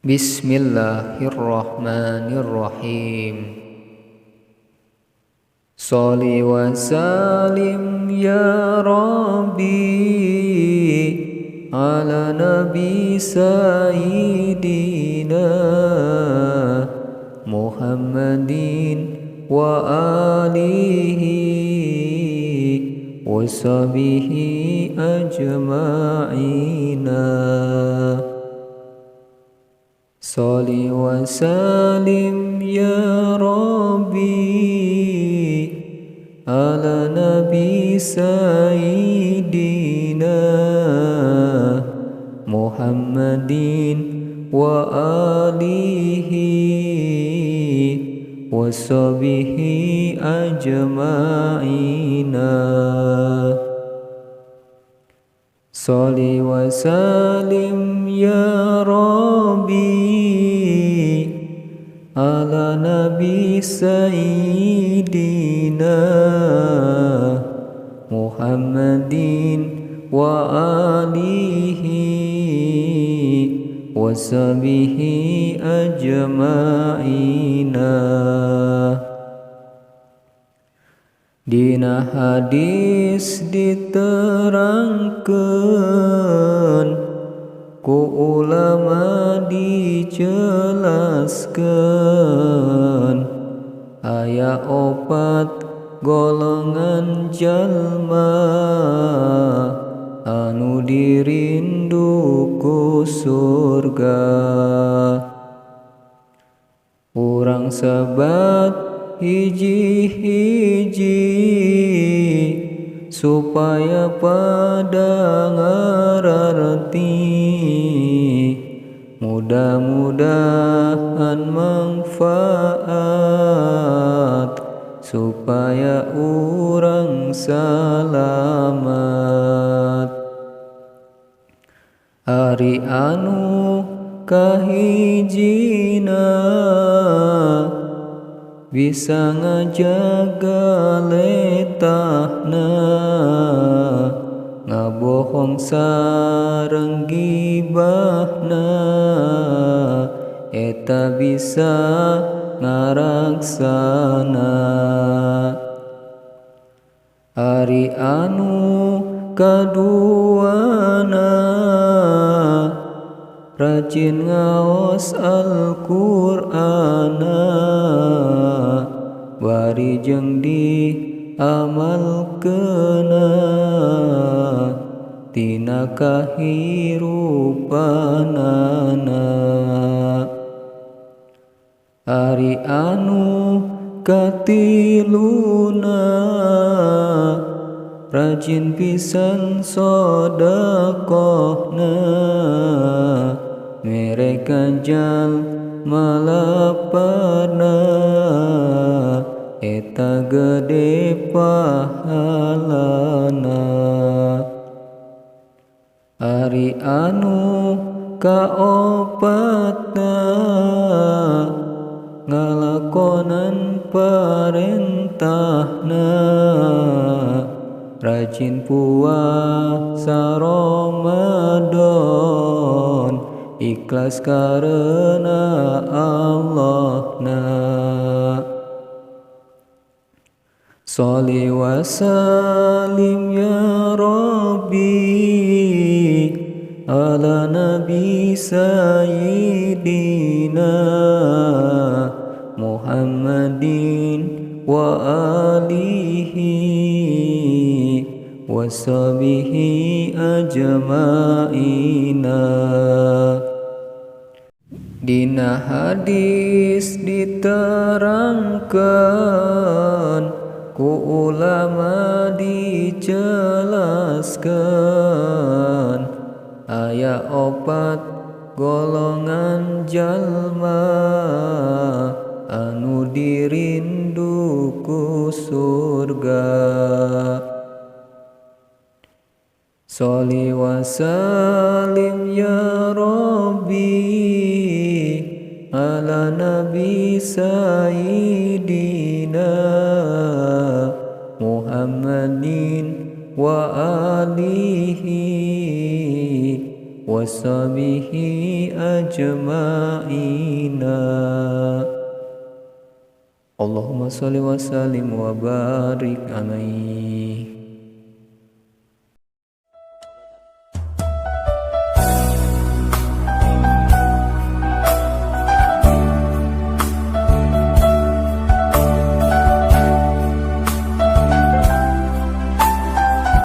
Bismillahirrahmanirrahim. Sholli wa salim ya Rabbi ala nabi sayyidina Muhammadin wa alihi wa sahbihi ajma'ina. Sholli wa salim ya Rabbi ala nabi sayyidina Muhammadin wa alihi wa sahbihi ajma'ina. Sholli wa salim ya Rabbi ala nabi sayyidina Muhammadin wa alihi wa sahbihi ajma'ina. Dina hadis diterangkeun, ku ulama dijelaskeun, aya opat golongan jalma anu dirindu ku surga. Urang sebat hiji-hiji supaya pada ngararti, mudah-mudahan manfaat supaya urang salamat. Ari anu kahijina bisa ngajaga letahna, ngabohong sareng gibahna, eta bisa ngaraksana. Ari anu kaduana rajin ngaos Al-Qur'ana, bari jeung diamalkeuna tina kahirupanana. Ari anu katiluna rajin pisan sodakohna, mere kanjal malaparna, eta gede pahalana. Ari anu kaopatna ngalakonan parentahna, rajin puasa Ramadan, ikhlas karena Allahna. Sholli wa salim ya Rabbi ala nabi sayyidina Muhammadin wa alihi wa sahbihi ajma'ina. Dina hadis diterangkeun, ku ulama dijelaskeun, aya opat golongan jalma anu dirindu ku surga. Sholli wa salim ya Rabbi ala nabi sayyidina Muhammadin wa alihi washabihi ajma'ina. Allahumma sholli wa sallim wa barik alaihi.